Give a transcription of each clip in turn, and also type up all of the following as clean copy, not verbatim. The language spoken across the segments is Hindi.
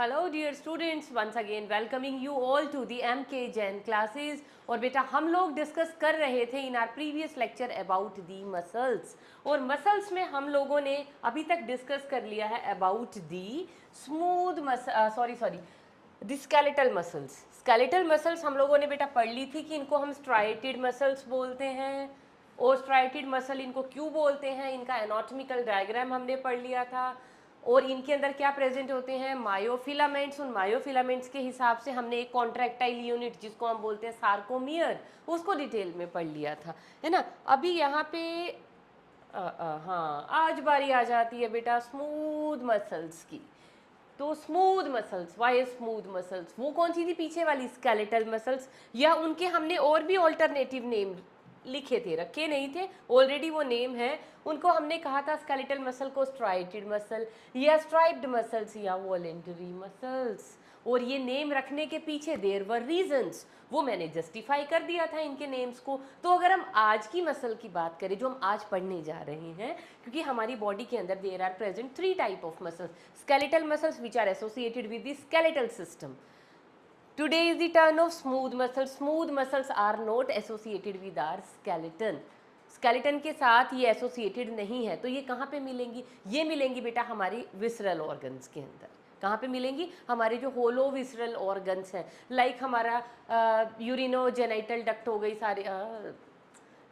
Hello dear students, once again welcoming you all to the MK Jain classes. और बेटा हम लोग डिस्कस कर रहे थे in our previous lecture about the muscles. और मसल्स में हम लोगों ने अभी तक डिस्कस कर लिया है about the smooth the skeletal muscles. Skeletal muscles हम लोगों ने बेटा पढ़ ली थी कि इनको हम स्ट्राइटेड मसल्स बोलते हैं। और स्ट्राइटेड मसल इनको क्यों बोलते हैं, इनका एनाटॉमिकल डायग्राम हमने पढ़ लिया था। और इनके अंदर क्या प्रेजेंट होते हैं, मायोफिलामेंट्स। उन मायोफिलामेंट्स के हिसाब से हमने एक कॉन्ट्रैक्टाइल यूनिट जिसको हम बोलते हैं सार्कोमियर, उसको डिटेल में पढ़ लिया था, है ना। अभी यहाँ पे हाँ, आज बारी आ जाती है बेटा स्मूथ मसल्स की। तो smooth muscles, why smooth muscles, वो कौन सी थी पीछे वाली, स्केलेटल मसल्स। या उनके हमने और भी ऑल्टरनेटिव नेम लिखे थे, रखे नहीं थे, ऑलरेडी वो नेम है। उनको हमने कहा था स्केलेटल मसल को स्ट्राइटेड मसल या स्ट्राइप्ड मसल्स या वॉलेंटरी मसल्स। और ये नेम रखने के पीछे देयर वर रीजंस, वो मैंने जस्टिफाई कर दिया था इनके नेम्स को। तो अगर हम आज की मसल की बात करें जो हम आज पढ़ने जा रहे हैं, क्योंकि हमारी बॉडी के अंदर there are present 3 type of muscles, skeletal muscles which are associated with the skeletal system. Today is the turn of smooth muscles. Smooth muscles are not associated with our skeleton. Skeleton के साथ ये एसोसिएटेड नहीं है। तो ये कहाँ पे मिलेंगी, ये मिलेंगी बेटा हमारी विसरल ऑर्गन्स के अंदर। कहाँ पे मिलेंगी, हमारे जो होलो विसरल ऑर्गन्स हैं, लाइक हमारा यूरिनोजेनिटल डक्ट हो गई, सारे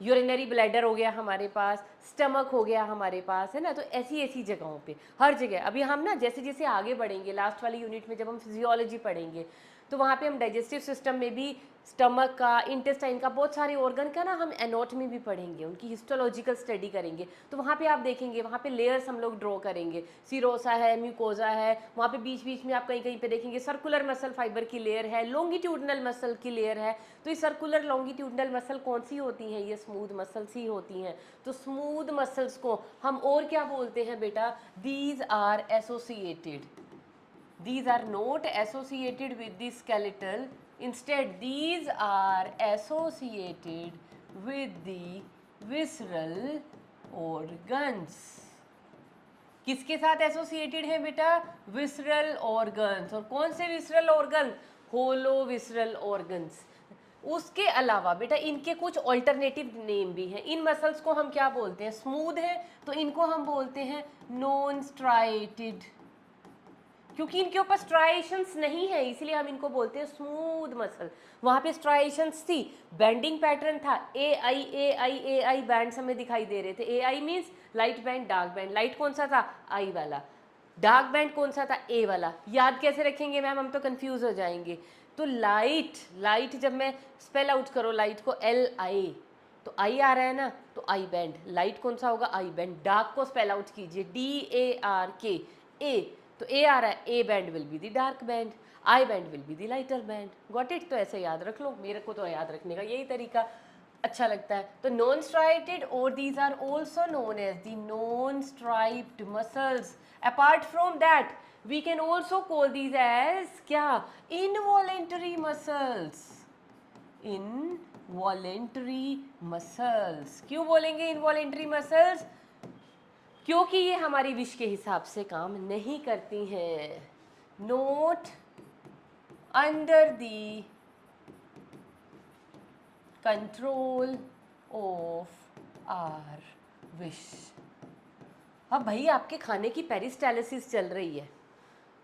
यूरिनरी ब्लैडर हो गया हमारे पास, स्टमक हो गया हमारे पास, है ना। तो ऐसी ऐसी जगहों पे हर जगह अभी हम ना जैसे जैसे आगे बढ़ेंगे, लास्ट वाली यूनिट में जब हम फिजियोलॉजी पढ़ेंगे तो वहाँ पे हम डाइजेस्टिव सिस्टम में भी स्टमक का, इंटेस्टाइन का, बहुत सारे ऑर्गन का ना हम एनाटॉमी भी पढ़ेंगे, उनकी हिस्टोलॉजिकल स्टडी करेंगे। तो वहाँ पे आप देखेंगे वहाँ पे लेयर्स हम लोग ड्रॉ करेंगे, सीरोसा है, म्यूकोजा है, वहाँ पे बीच बीच में आप कहीं कहीं पे देखेंगे सर्कुलर मसल फाइबर की लेयर है, लॉन्गिट्यूडनल मसल की लेयर है। तो ये सर्कुलर लॉन्गिट्यूडनल मसल कौन सी होती हैं, ये स्मूथ मसल्स ही होती हैं। तो स्मूथ मसल्स को हम और क्या बोलते हैं बेटा, these are associated, these are not associated with the skeletal, instead these are associated with the visceral organs. किसके साथ एसोसिएटेड है बेटा, विसरल ऑर्गन्स। और कौन से विसरल ऑर्गन, होलो विसरल ऑर्गन्स। उसके अलावा बेटा इनके कुछ ऑल्टरनेटिव नेम भी हैं। इन मसल्स को हम क्या बोलते हैं, स्मूथ है तो इनको हम बोलते हैं नॉन स्ट्राइटेड, क्योंकि इनके ऊपर स्ट्राइशंस नहीं है इसलिए हम इनको बोलते हैं स्मूथ मसल। वहाँ पे स्ट्राइशंस थी, बेंडिंग पैटर्न था, ए आई बैंड्स हमें दिखाई दे रहे थे। A I means light band, dark band. Light कौन सा था, आई वाला। डार्क बैंड कौन सा था, ए वाला। याद कैसे रखेंगे मैम, हम तो कंफ्यूज हो जाएंगे। तो लाइट जब मैं स्पेल आउट करो लाइट को, LI, तो आई आ रहा है ना, तो आई बैंड। लाइट कौन सा होगा, आई बैंड। डार्क को स्पेल आउट कीजिए, DARK, ए, तो ए आ रहा है, A band will be the Dark band, I band will be the lighter band. Got it. तो ऐसे याद रख लो, मेरे को तो याद रखने का यही तरीका अच्छा लगता है। तो नॉन स्ट्राइटेड और these are also known as the non striped muscles. Apart from that we can also call these as क्या, इनवॉलेंटरी मसल्स। Involuntary muscles. क्यों बोलेंगे इनवॉलेंटरी मसल्स, क्योंकि ये हमारी विश के हिसाब से काम नहीं करती हैं। Not under the control of our wish. अब भाई आपके खाने की पेरिस्टालिसिस चल रही है,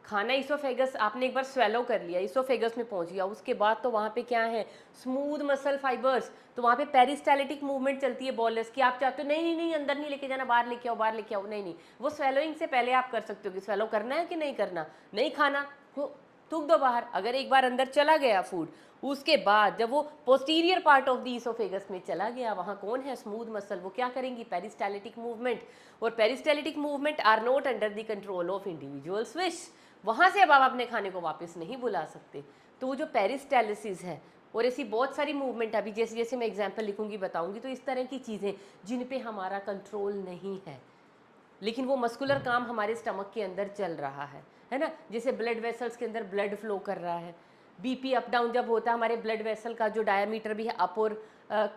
खाना इसोफेगस आपने एक बार स्वेलो कर लिया, इसोफेगस में पहुंच गया, उसके बाद तो वहाँ पे क्या है, स्मूथ मसल फाइबर्स। तो वहाँ पे पेरिस्टालिटिक मूवमेंट चलती है बॉलस की। आप चाहते हो नहीं नहीं नहीं अंदर नहीं लेके जाना, बाहर लेके आओ, बाहर लेके आओ, नहीं नहीं, वो स्वेलोइंग से पहले आप कर सकते हो कि स्वेलो करना है कि नहीं करना, नहीं खाना थूक दो बाहर। अगर एक बार अंदर चला गया फूड, उसके बाद जब वो posterior part of the oesophagus में चला गया, वहाँ कौन है, स्मूथ मसल, वो क्या करेंगी, पेरिस्टालिटिक मूवमेंट। और peristaltic movement are not under the control of individuals wish. वहाँ से अब आप अपने खाने को वापस नहीं बुला सकते। तो वो जो पेरिस्टालिसिस है और ऐसी बहुत सारी मूवमेंट, अभी जैसे जैसे मैं एग्जांपल लिखूंगी बताऊंगी, तो इस तरह की चीज़ें जिन पे हमारा कंट्रोल नहीं है, लेकिन वो मस्कुलर काम हमारे स्टमक के अंदर चल रहा है ना। जैसे ब्लड वेसल्स के अंदर ब्लड फ्लो कर रहा है, बीपी अप डाउन जब होता है, हमारे ब्लड वेसल का जो डायमीटर भी है अप और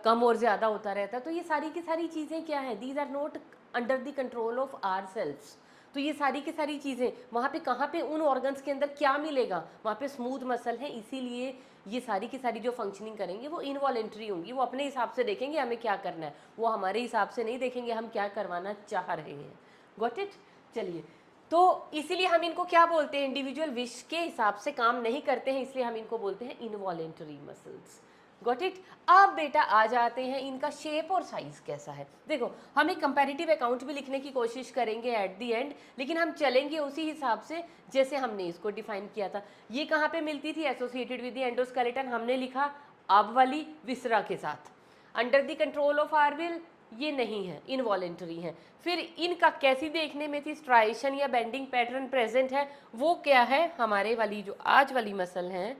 कम और ज़्यादा होता रहता है। तो ये सारी की सारी चीज़ें क्या है, these are not under the control of our selves. तो ये सारी की सारी चीज़ें वहाँ पे कहाँ पे उन ऑर्गन्स के अंदर क्या मिलेगा, वहाँ पे स्मूथ मसल है, इसीलिए ये सारी की सारी जो फंक्शनिंग करेंगे वो इनवॉलेंट्री होंगी, वो अपने हिसाब से देखेंगे हमें क्या करना है, वो हमारे हिसाब से नहीं देखेंगे हम क्या करवाना चाह रहे हैं। Got it? चलिए, तो इसीलिए हम इनको क्या बोलते हैं, इंडिविजुअल विश के हिसाब से काम नहीं करते हैं, इसलिए हम इनको बोलते हैं इनवॉलेंटरी मसल्स। Got it? अब बेटा आ जाते हैं इनका शेप और साइज कैसा है। देखो, हम एक कंपैरेटिव अकाउंट भी लिखने की कोशिश करेंगे एट दी एंड, लेकिन हम चलेंगे उसी हिसाब से जैसे हमने इसको डिफाइन किया था। ये कहाँ पे मिलती थी? एसोसिएटेड विद द एंडोस्केलेटन, हमने लिखा अब वाली विसरा के साथ। अंडर द कंट्रोल ऑफ आर्विल, ये नहीं है, इनवॉलेंटरी है। फिर इनका कैसी देखने में थी? स्ट्राइशन या बेंडिंग पैटर्न प्रेजेंट है, वो क्या है? हमारे वाली जो आज वाली मसल है,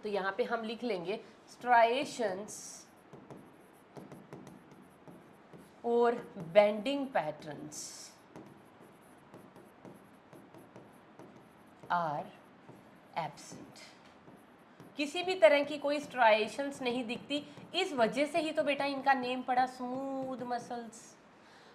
तो यहाँ पे हम लिख लेंगे स्ट्राइशंस और बेंडिंग पैटर्न्स आर एब्सेंट। किसी भी तरह की कोई स्ट्राइशंस नहीं दिखती, इस वजह से ही तो बेटा इनका नेम पड़ा स्मूथ मसल्स।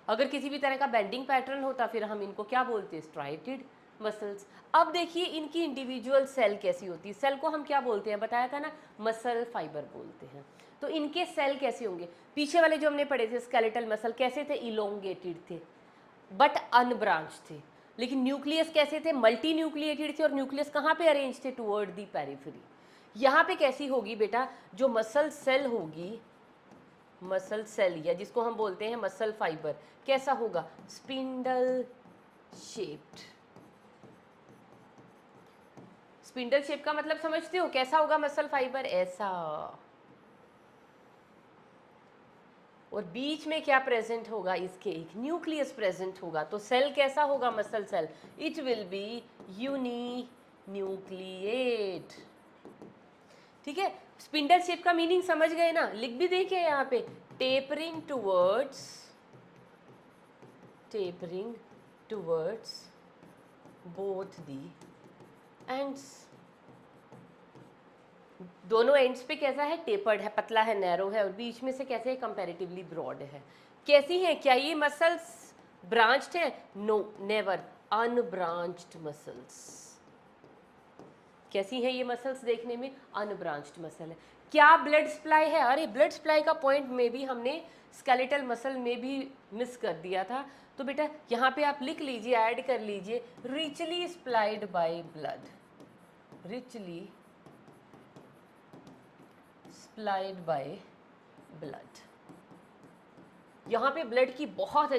अगर किसी भी तरह का बेंडिंग पैटर्न होता फिर हम इनको क्या बोलते? Striated muscles. अब देखिए इनकी इंडिविजुअल सेल कैसी होती है। सेल को हम क्या बोलते हैं? बताया था ना, मसल फाइबर बोलते हैं। तो इनके सेल कैसे होंगे? पीछे वाले जो हमने पढ़े थे स्केलेटल मसल कैसे थे? इलोंगेटेड थे बट अनब्रांच थे। लेकिन न्यूक्लियस कैसे थे? मल्टी न्यूक्लिएटेड थे, और न्यूक्लियस कहाँ पे अरेंज थे? Toward the periphery. यहाँ पे कैसी होगी बेटा? जो मसल सेल होगी, मसल सेल या जिसको हम बोलते हैं मसल फाइबर, कैसा होगा? Spindle shaped. स्पिंडल शेप का मतलब समझते हो? कैसा होगा मसल फाइबर? ऐसा। और बीच में क्या प्रेजेंट होगा? इसके एक न्यूक्लियस प्रेजेंट होगा। तो सेल कैसा होगा? Muscle cell, it will be uni nucleate. ठीक है, स्पिंडल शेप का मीनिंग समझ गए ना? लिख भी देखिए यहाँ पे, tapering towards both the ends. दोनों एंड्स पे कैसा है? टेपर्ड है, पतला है, नैरो है, और बीच में से कैसे है? कंपैरेटिवली ब्रॉड है। कैसी है? क्या ये मसल्स ब्रांच्ड है? No, never, unbranched muscles. कैसी है ये मसल्स? देखने में अनब्रांच्ड मसल है। क्या ब्लड सप्लाई है? अरे ब्लड सप्लाई का पॉइंट में भी हमने स्केलेटल मसल में भी मिस कर दिया था। तो बेटा यहाँ पे आप लिख लीजिए, ऐड कर लीजिए, richly supplied by blood, richly supplied by blood. यहाँ पे ब्लड की बहुत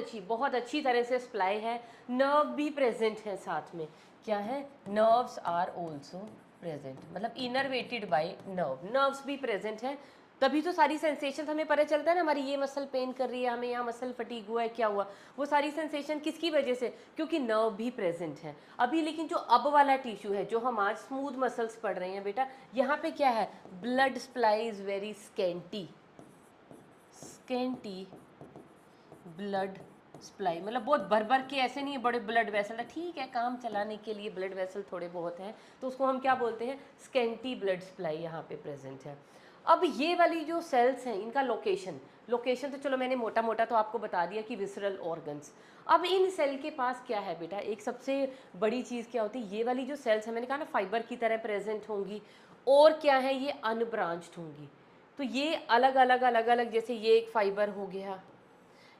अच्छी तरह से सप्लाई है। नर्व भी प्रेजेंट है साथ में। क्या है? नर्व्स आर ऑल्सो प्रेजेंट, मतलब इनरवेटेड बाय नर्व, नर्व्स भी प्रेजेंट है। तभी तो सारी सेंसेशन हमें पता चलता है ना, हमारी ये मसल पेन कर रही है, हमें यहाँ मसल फटीग हुआ है, क्या हुआ, वो सारी सेंसेशन किसकी वजह से? क्योंकि नर्व भी प्रेजेंट है अभी। लेकिन जो अब वाला टिश्यू है, जो हम आज स्मूथ मसल्स पढ़ रहे हैं बेटा, यहाँ पे क्या है? Blood supply is very scanty blood supply, मतलब बहुत भर भर के ऐसे नहीं है बड़े ब्लड वेसल है, ठीक है, काम चलाने के लिए ब्लड वेसल थोड़े बहुत हैं, तो उसको हम क्या बोलते हैं? स्केंटी ब्लड सप्लाई यहाँ पे प्रेजेंट है। अब ये वाली जो सेल्स हैं, इनका लोकेशन तो चलो मैंने मोटा मोटा तो आपको बता दिया कि विसरल ऑर्गन्स। अब इन सेल के पास क्या है बेटा? एक सबसे बड़ी चीज़ क्या होती है? ये वाली जो सेल्स है, मैंने कहा ना फाइबर की तरह प्रेजेंट होंगी, और क्या है? ये अनब्रांच्ड होंगी। तो ये अलग अलग, जैसे ये एक फाइबर हो गया,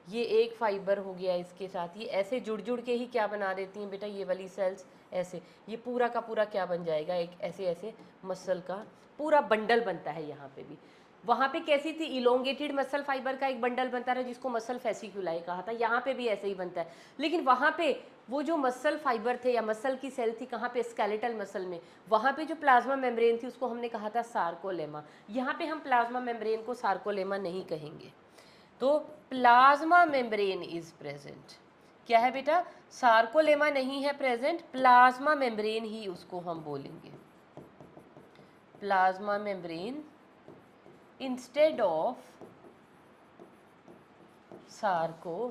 ये एक फाइबर हो गया, इसके साथ ये ऐसे जुड़ के ही क्या बना देती हैं बेटा? ये वाली सेल्स ऐसे, ये पूरा का पूरा क्या बन जाएगा? एक ऐसे मसल का पूरा बंडल बनता है। यहाँ पे भी, वहाँ पे कैसी थी? इलोंगेटेड मसल फाइबर का एक बंडल बनता रहा, जिसको मसल फेसिकुलाई कहा था। यहाँ पे भी ऐसे ही बनता है, लेकिन वहाँ पे वो जो मसल फाइबर थे या मसल की सेल थी, कहाँ पे? स्केलेटल मसल में। वहाँ पे जो प्लाज्मा मेम्ब्रेन थी उसको हमने कहा था सार्कोलेमा। यहाँ पे हम प्लाज्मा मेम्ब्रेन को सार्कोलेमा नहीं कहेंगे। तो प्लाज्मा मेम्ब्रेन इज प्रेजेंट। क्या है बेटा? सार्कोलेमा नहीं है प्रेजेंट, प्लाज्मा मेम्ब्रेन ही उसको हम बोलेंगे, plasma membrane instead of sarcolemma.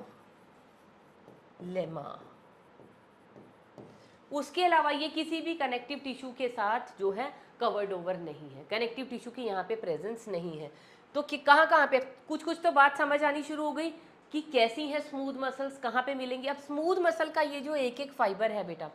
उसके अलावा ये किसी भी कनेक्टिव टिश्यू के साथ जो है कवर्ड ओवर नहीं है, कनेक्टिव टिश्यू की यहाँ पे प्रेजेंस नहीं है। तो कि कहाँ पे कुछ तो बात समझ आनी शुरू हो गई। कि कैसी है स्मूथ मसल्स, कहाँ पे मिलेंगी। अब स्मूथ मसल का ये जो एक एक फाइबर है बेटा,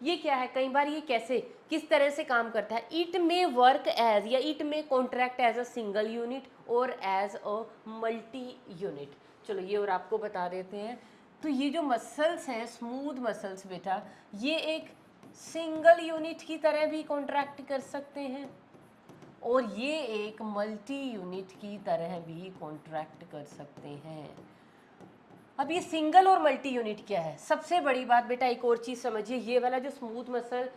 ये क्या है, कई बार ये कैसे किस तरह से काम करता है, इट मे वर्क एज या it may contract as a single unit और एज अ मल्टी यूनिट। चलो ये और आपको बता देते हैं। तो ये जो मसल्स हैं स्मूथ मसल्स बेटा, ये एक सिंगल यूनिट की तरह भी कॉन्ट्रैक्ट कर सकते हैं और ये एक मल्टी यूनिट की तरह भी कॉन्ट्रैक्ट कर सकते हैं। अब ये सिंगल और मल्टी यूनिट क्या है, सबसे बड़ी बात बेटा एक और चीज़ समझिए, ये वाला जो स्मूथ मसल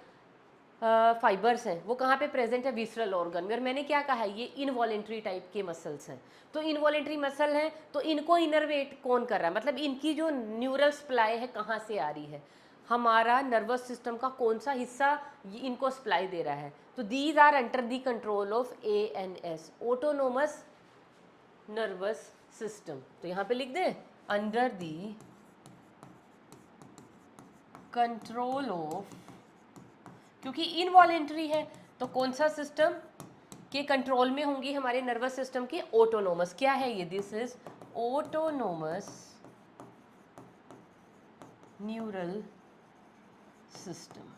फाइबर्स हैं वो कहाँ पे प्रेजेंट है, विसरल ऑर्गन में। और मैंने क्या कहा है, ये इनवॉलेंट्री टाइप के मसल्स हैं। तो इनवॉलेंट्री मसल हैं तो इनको इनर्वेट कौन कर रहा है, मतलब इनकी जो न्यूरल सप्लाई है कहाँ से आ रही है, हमारा नर्वस सिस्टम का कौन सा हिस्सा इनको सप्लाई दे रहा है। तो these are under the control of ANS, autonomous nervous system. तो यहाँ पे लिख दे अंडर द कंट्रोल ऑफ, क्योंकि इनवॉलेंट्री है तो कौन सा सिस्टम के कंट्रोल में होंगी, हमारे नर्वस सिस्टम के ऑटोनोमस। क्या है ये, this is autonomous neural system.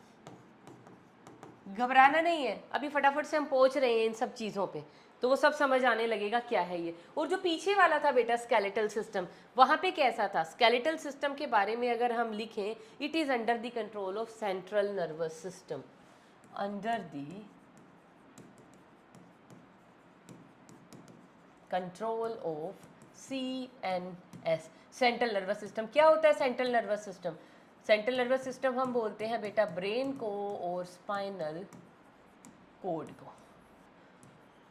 घबराना नहीं है, अभी फटाफट से हम पहुंच रहे हैं इन सब चीज़ों पे, तो वो सब समझ आने लगेगा क्या है ये। और जो पीछे वाला था बेटा स्केलेटल सिस्टम, वहाँ पे कैसा था, स्केलेटल सिस्टम के बारे में अगर हम लिखें, it is under the control of central nervous system, under the control of CNS, central nervous system. क्या होता है central nervous system, central nervous system हम बोलते हैं बेटा ब्रेन को और स्पाइनल कोड को।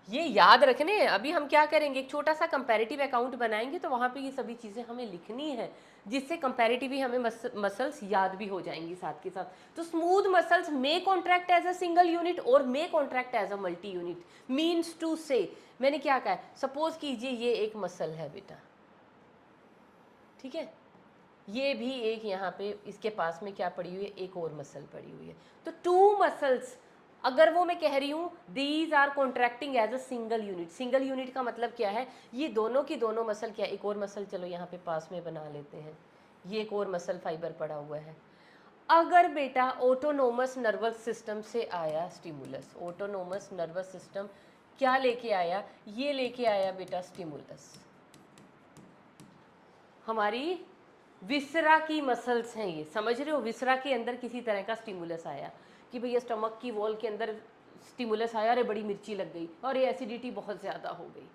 ये याद रखने हैं। अभी हम क्या करेंगे, एक छोटा सा कंपैरेटिव अकाउंट बनाएंगे तो वहाँ पे ये सभी चीज़ें हमें लिखनी है, जिससे कंपैरेटिव ही हमें मसल्स याद भी हो जाएंगी साथ के साथ। तो smooth muscles may contract as a single unit और may contract as a multi unit. Means to say, मैंने क्या कहा है, सपोज कीजिए ये एक मसल है बेटा, ठीक है, ये भी एक यहाँ पे इसके पास में क्या पड़ी हुई है, एक और मसल पड़ी हुई है। तो टू मसल्स, अगर वो मैं कह रही हूँ these are contracting as a single unit, single unit का मतलब क्या है, ये दोनों की दोनों मसल क्या है, एक और मसल चलो यहाँ पे पास में बना लेते हैं, ये एक और मसल फाइबर पड़ा हुआ है। अगर बेटा ऑटोनोमस नर्वस सिस्टम से आया स्टिमुलस, ऑटोनोमस नर्वस सिस्टम क्या लेके आया, ये लेके आया बेटा स्टिमुलस, हमारी विसरा की मसल्स हैं ये, समझ रहे हो, विसरा के अंदर किसी तरह का स्टिमुलस आया कि भैया स्टमक की वॉल के अंदर स्टिमुलस आया, अरे बड़ी मिर्ची लग गई और ये एसिडिटी बहुत ज़्यादा हो गई।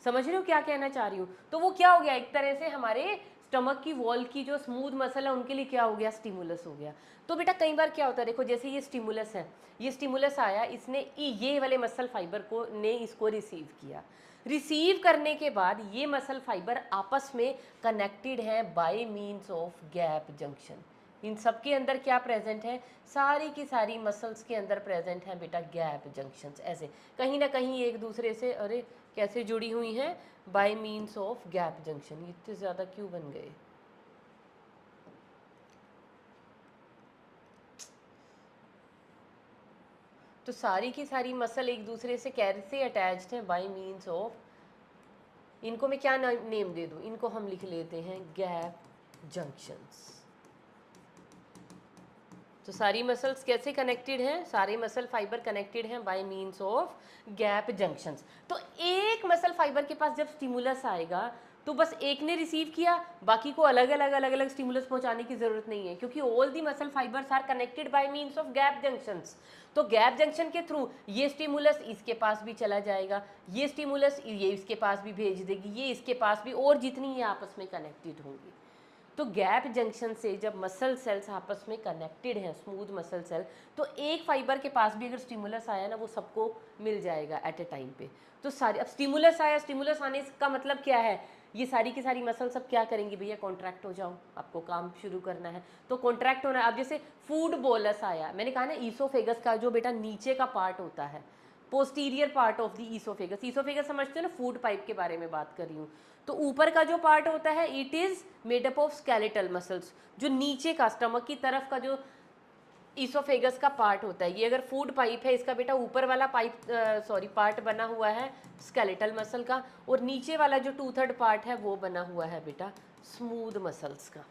समझ रहे हो क्या कहना चाह रही हूँ, तो वो क्या हो गया, एक तरह से हमारे स्टमक की वॉल की जो स्मूथ मसल है उनके लिए क्या हो गया, स्टिमुलस हो गया। तो बेटा कई बार क्या होता है, देखो जैसे ये स्टिमुलस है, ये स्टिमुलस आया, इसने ये वाले मसल फाइबर को ने इसको रिसीव किया, रिसीव करने के बाद ये मसल फाइबर आपस में कनेक्टेड हैं by means of gap junction. इन सब के अंदर क्या प्रेजेंट है, सारी की सारी मसल्स के अंदर प्रेजेंट है बेटा गैप जंक्शंस, ऐसे कहीं ना कहीं एक दूसरे से अरे कैसे जुड़ी हुई हैं, by means of gap junction. ये इतने ज़्यादा क्यों बन गए, तो सारी की सारी मसल एक दूसरे से कैसे अटैच्ड हैं, बाय मीन्स ऑफ, इनको मैं क्या नेम दे दूं, इनको हम लिख लेते हैं गैप जंक्शंस। तो सारी मसल्स कैसे कनेक्टेड हैं, सारे मसल फाइबर कनेक्टेड हैं by means of gap junctions. तो एक मसल फाइबर के पास जब स्टिमुलस आएगा तो बस एक ने रिसीव किया, बाकी को अलग अलग स्टिमुलस पहुंचाने की जरूरत नहीं है, क्योंकि all the muscle fibres are connected by means of gap junctions. तो गैप जंक्शन के थ्रू ये स्टिमुलस इसके पास भी चला जाएगा, ये स्टिमुलस ये इसके पास भी भेज देगी, ये इसके पास भी, और जितनी ये आपस में कनेक्टेड होंगी। तो गैप जंक्शन से जब मसल सेल्स आपस में कनेक्टेड हैं, स्मूथ मसल सेल, तो एक फाइबर के पास भी अगर स्टिमुलस आया ना वो सबको मिल जाएगा एट ए टाइम पे। तो सारी, अब स्टिमुलस आया, स्टिमुलस आने का मतलब क्या है, ये सारी की सारी मसल सब क्या करेंगी, भैया कॉन्ट्रैक्ट हो जाओ, आपको काम शुरू करना है, तो कॉन्ट्रैक्ट होना है। अब जैसे फूड बोलस आया, मैंने कहा ना ईसोफेगस का जो बेटा नीचे का पार्ट होता है, posterior part of the oesophagus, oesophagus समझते हो ना, फूड पाइप के बारे में बात कर रही हूँ। तो ऊपर का जो पार्ट होता है it is made up of skeletal muscles, जो नीचे का स्टमक की तरफ का जो ईसोफेगस का पार्ट होता है, ये अगर फूड पाइप है, इसका बेटा ऊपर वाला पाइप पार्ट बना हुआ है स्केलेटल मसल का, और नीचे वाला जो 2/3 पार्ट है वो बना हुआ है बेटा स्मूथ मसल्स का।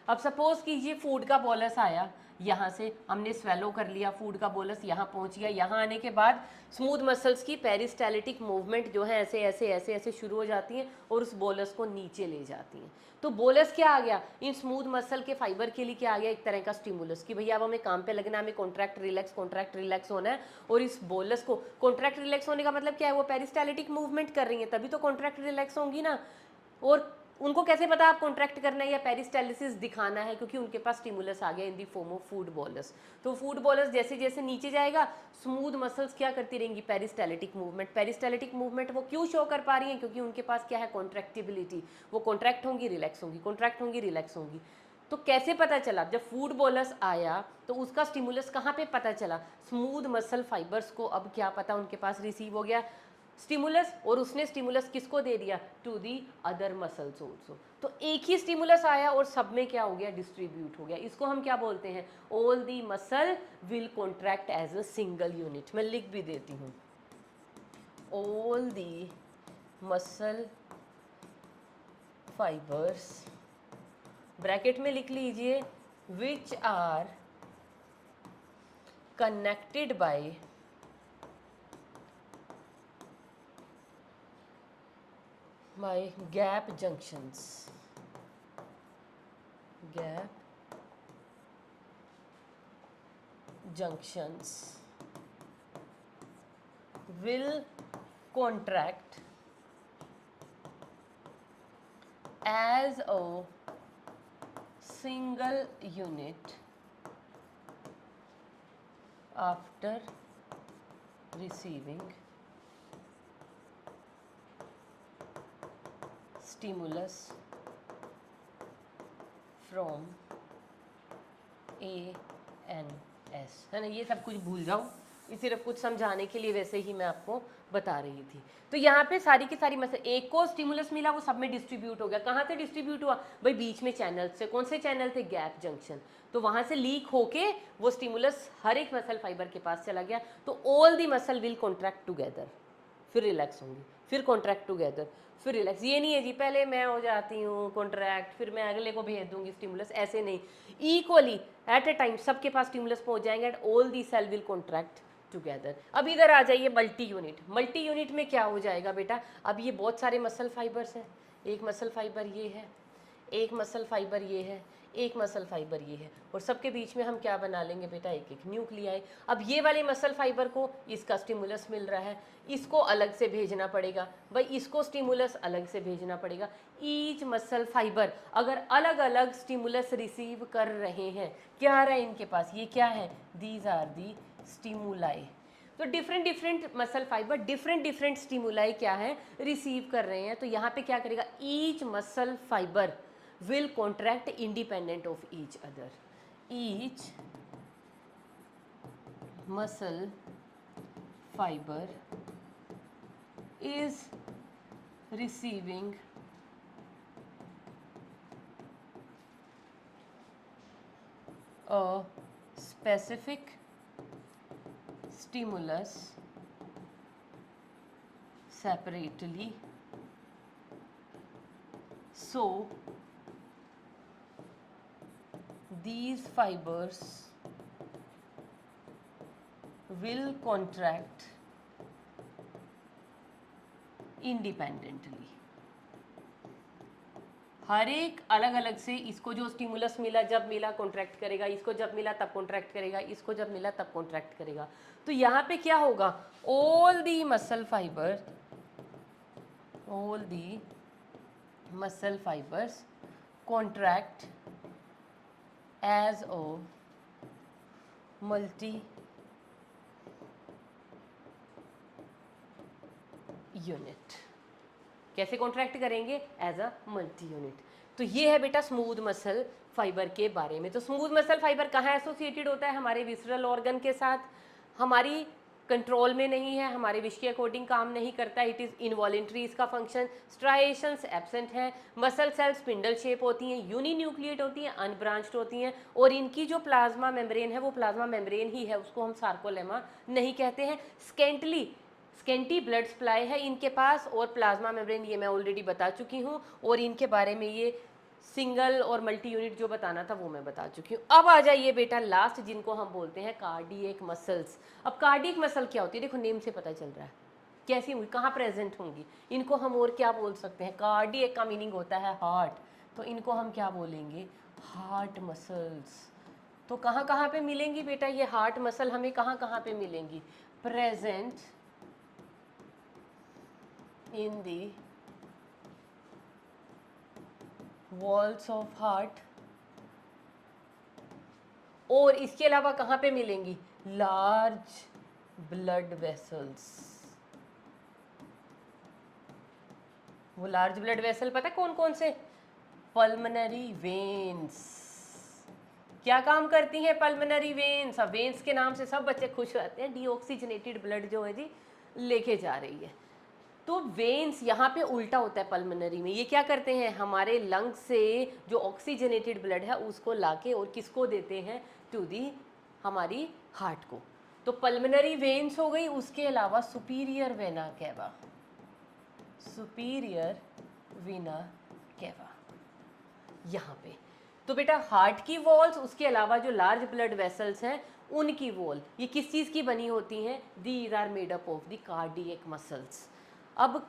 अब सपोज कीजिए फूड का बोलस आया, यहाँ से हमने स्वेलो कर लिया, फूड का बोलस यहाँ पहुँच गया, यहाँ आने के बाद स्मूथ मसल्स की पेरिस्टालिटिक मूवमेंट जो है ऐसे ऐसे ऐसे ऐसे शुरू हो जाती हैं और उस बोलस को नीचे ले जाती हैं। तो बोलस क्या आ गया, इन स्मूथ मसल के फाइबर के लिए क्या आ गया, एक तरह का स्टिमुलस कि भैया अब हमें काम पे लगना है, हमें कॉन्ट्रैक्ट रिलैक्स होना है। और इस बोलस को कॉन्ट्रैक्ट रिलैक्स होने का मतलब क्या है, वो पेरिस्टालिटिक मूवमेंट कर रही है तभी तो कॉन्ट्रैक्ट रिलैक्स होंगी ना। और उनको कैसे पता आप कॉन्ट्रैक्ट करना है या पेरिस्टालिसिस दिखाना है, क्योंकि उनके पास स्टिमुलस आ गया in the form of food bolus. तो फूड बोलस जैसे जैसे नीचे जाएगा स्मूथ मसल्स क्या करती रहेंगी, पेरिस्टालिटिक मूवमेंट। पेरिस्टालिटिक मूवमेंट वो क्यों शो कर पा रही हैं, क्योंकि उनके पास क्या है, कॉन्ट्रैक्टिबिलिटी। वो कॉन्ट्रैक्ट होंगी रिलैक्स होंगी, कॉन्ट्रैक्ट होंगी रिलैक्स होंगी। तो कैसे पता चला, जब फूड बोलस आया तो उसका स्टिमुलस कहाँ पे पता चला, स्मूथ मसल फाइबर्स को। अब क्या पता उनके पास रिसीव हो गया स्टिमुलस, और उसने स्टिमुलस किसको दे दिया, to the other muscles also. तो एक ही स्टिमुलस आया और सब में क्या हो गया, डिस्ट्रीब्यूट हो गया। इसको हम क्या बोलते हैं, all the muscle will contract as a single unit. मैं लिख भी देती हूँ, all the muscle fibres, bracket में लिख लीजिए, which are connected by gap junctions, will contract as a single unit after receiving stimulus from ANS, है ना। ये सब कुछ भूल जाओ, ये सिर्फ कुछ समझाने के लिए वैसे ही मैं आपको बता रही थी। तो यहाँ पे सारी की सारी मसल, एक को स्टिमुलस मिला वो सब में डिस्ट्रीब्यूट हो गया। कहाँ से डिस्ट्रीब्यूट हुआ भाई, बीच में चैनल से। कौन से चैनल थे, गैप जंक्शन। तो वहाँ से लीक होके वो स्टिमुलस हर एक मसल फाइबर के पास चला गया। तो all the muscle will contract together, फिर रिलैक्स होंगी, फिर कॉन्ट्रैक्ट टुगेदर, फिर रिलैक्स। ये नहीं है जी पहले मैं हो जाती हूँ कॉन्ट्रैक्ट फिर मैं अगले को भेज दूंगी स्टिमुलस, ऐसे नहीं। इक्वली एट ए टाइम सबके पास स्टिमुलस पहुंच जाएंगे and all the cell will contract together. अब इधर आ जाइए मल्टी यूनिट। मल्टी यूनिट में क्या हो जाएगा बेटा, अब ये बहुत सारे मसल फाइबर्स हैं। एक मसल फाइबर ये है, एक मसल फाइबर ये है, एक मसल फाइबर ये है, और सबके बीच में हम क्या बना लेंगे बेटा, एक एक न्यूक्लियाई। अब ये वाले मसल फाइबर को इसका स्टिमुलस मिल रहा है, इसको अलग से भेजना पड़ेगा भाई, इसको स्टिमुलस अलग से भेजना पड़ेगा। ईच मसल फाइबर अगर अलग अलग स्टिमुलस रिसीव कर रहे हैं, क्या आ रहा है इनके पास, ये क्या है, दीज आर दी स्टिमुलाई। तो different different muscle fibre different different stimuli क्या है, रिसीव कर रहे हैं। तो यहाँ पे क्या करेगा, each muscle fibre will contract independent of each other. Each muscle fiber is receiving a specific stimulus separately, so these fibers will contract independently। हर एक अलग अलग से, इसको जो स्टिमुलस मिला जब मिला कॉन्ट्रैक्ट करेगा, इसको जब मिला तब कॉन्ट्रैक्ट करेगा, इसको जब मिला तब कॉन्ट्रैक्ट करेगा। तो यहाँ पे क्या होगा, all the muscle fibre, all the muscle fibres contract as a multi unit. कैसे कॉन्ट्रैक्ट करेंगे, एज अ मल्टी यूनिट। तो ये है बेटा स्मूथ मसल फाइबर के बारे में। तो स्मूथ मसल फाइबर कहाँ एसोसिएटेड होता है, हमारे विसरल ऑर्गन के साथ, हमारी कंट्रोल में नहीं है, हमारे विश के अकॉर्डिंग काम नहीं करता, इट इज़ इनवॉलेंट्री इसका फंक्शन। स्ट्राइएशंस एब्सेंट हैं, मसल सेल्स स्पिंडल शेप होती हैं, यूनिन्यूक्लिएट होती हैं, अनब्रांच्ड होती हैं, और इनकी जो प्लाज्मा मेम्ब्रेन है वो प्लाज्मा मेम्ब्रेन ही है, उसको हम सार्कोलेमा नहीं कहते हैं। स्केंटी ब्लड सप्लाई है इनके पास, और प्लाज्मा मेम्ब्रेन ये मैं ऑलरेडी बता चुकी हूँ, और इनके बारे में ये सिंगल और मल्टी यूनिट जो बताना था वो मैं बता चुकी हूँ। अब आ जाइए बेटा लास्ट, जिनको हम बोलते हैं कार्डियक मसल्स। अब कार्डियक मसल क्या होती है, देखो नेम से पता चल रहा है कैसी हुई, कहाँ प्रेजेंट होंगी। इनको हम और क्या बोल सकते हैं, कार्डियक का मीनिंग होता है हार्ट, तो इनको हम क्या बोलेंगे, हार्ट मसल्स। तो कहाँ कहाँ पे मिलेंगी बेटा ये हार्ट मसल, हमें कहाँ कहाँ पे मिलेंगी, present in the walls of heart, और इसके अलावा कहाँ पे मिलेंगी, लार्ज ब्लड वेसल्स। वो लार्ज ब्लड वेसल पता है कौन कौन से, पल्मनरी वेन्स। क्या काम करती हैं पल्मनरी वेन्स, अब वेन्स के नाम से सब बच्चे खुश रहते हैं, डीऑक्सीजनेटेड ब्लड जो है जी लेके जा रही है। तो वेन्स यहाँ पे उल्टा होता है पल्मनरी में, ये क्या करते हैं, हमारे लंग से जो ऑक्सीजनेटेड ब्लड है उसको लाके और किसको देते हैं, टू दी हमारी हार्ट को। तो पल्मनरी वेन्स हो गई, उसके अलावा superior vena cava, superior Veena cava यहाँ पे। तो बेटा हार्ट की वॉल्स, उसके अलावा जो लार्ज ब्लड वेसल्स हैं उनकी वॉल, ये किस चीज़ की बनी होती हैं, these are made up of the cardiac muscles. अब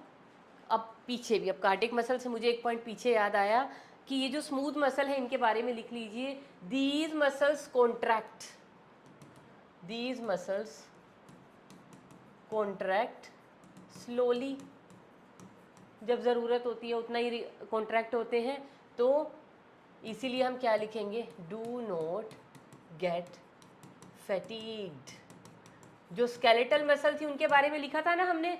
पीछे भी, अब कार्डियक मसल से मुझे एक पॉइंट पीछे याद आया कि ये जो स्मूथ मसल है इनके बारे में लिख लीजिए, these muscles contract, these muscles contract slowly, जब ज़रूरत होती है उतना ही कॉन्ट्रैक्ट होते हैं, तो इसीलिए हम क्या लिखेंगे, डू नॉट गेट फैटीग्ड। जो स्केलेटल मसल थी उनके बारे में लिखा था ना हमने,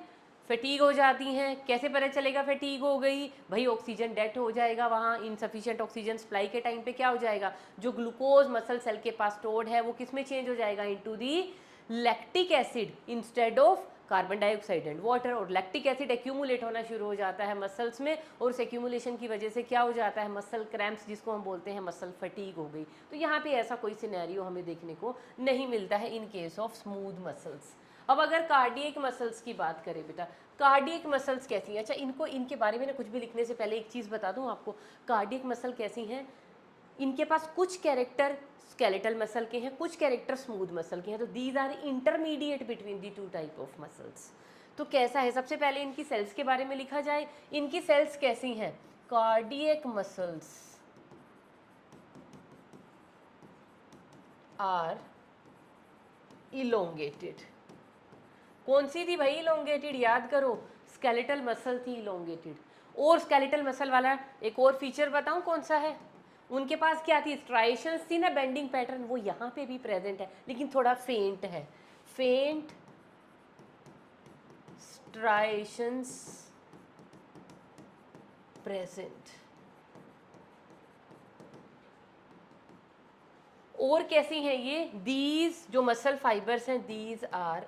फैटीग हो जाती हैं, कैसे पता चलेगा फैटीग हो गई, भाई ऑक्सीजन डेट हो जाएगा, वहाँ इनसफिशिएंट ऑक्सीजन सप्लाई के टाइम पे क्या हो जाएगा, जो ग्लूकोज मसल सेल के पास स्टोर्ड है वो किस में चेंज हो जाएगा, into the lactic acid instead of carbon dioxide and water, और लैक्टिक एसिड एक्यूमुलेट होना शुरू हो जाता है मसल्स में, और उस एक्यूमुलेशन की वजह से क्या हो जाता है, मसल क्रैम्प्स, जिसको हम बोलते हैं मसल फटीग हो गई। तो यहाँ पे ऐसा कोई सिनेरियो हमें देखने को नहीं मिलता है in case of smooth muscles. अब अगर कार्डियक मसल्स की बात करें बेटा, कार्डियक मसल्स कैसी हैं, अच्छा इनको, इनके बारे में ना कुछ भी लिखने से पहले एक चीज़ बता दूं आपको, कार्डियक मसल कैसी हैं, इनके पास कुछ कैरेक्टर स्केलेटल मसल के हैं, कुछ कैरेक्टर स्मूथ मसल के हैं, तो these are intermediate between the two type of muscles. तो कैसा है, सबसे पहले इनकी सेल्स के बारे में लिखा जाए, इनकी सेल्स कैसी हैं, कार्डियक मसल्स आर इलोंगेटेड। कौन सी थी भाई इलोंगेटेड, याद करो, स्केलेटल मसल थी इलोंगेटेड। और स्केलेटल मसल वाला एक और फीचर बताऊं कौन सा है, उनके पास क्या थी, स्ट्राइशंस थी ना, बेंडिंग पैटर्न, वो यहाँ पे भी प्रेजेंट है लेकिन थोड़ा फेंट है, फेंट स्ट्राइशंस प्रेजेंट। और कैसी हैं ये, दीज जो मसल फाइबर्स हैं, these are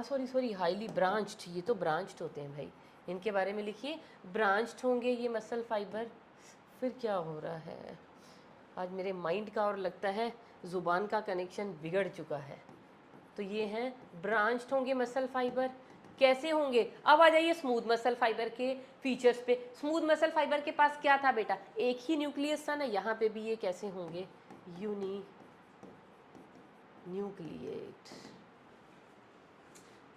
sorry highly branched, ये तो ब्रांच्ड होते हैं भाई, इनके बारे में लिखिए, ब्रांच्ड होंगे ये मसल फाइबर। फिर क्या हो रहा है, आज मेरे माइंड का और लगता है ज़ुबान का कनेक्शन बिगड़ चुका है। तो ये हैं ब्रांच्ड होंगे मसल फाइबर, कैसे होंगे, अब आ जाइए स्मूथ मसल फाइबर के फीचर्स पे। स्मूथ मसल फाइबर के पास क्या था बेटा, एक ही न्यूक्लियस था ना, यहाँ पे भी ये कैसे होंगे, यूनी न्यूक्लिएट।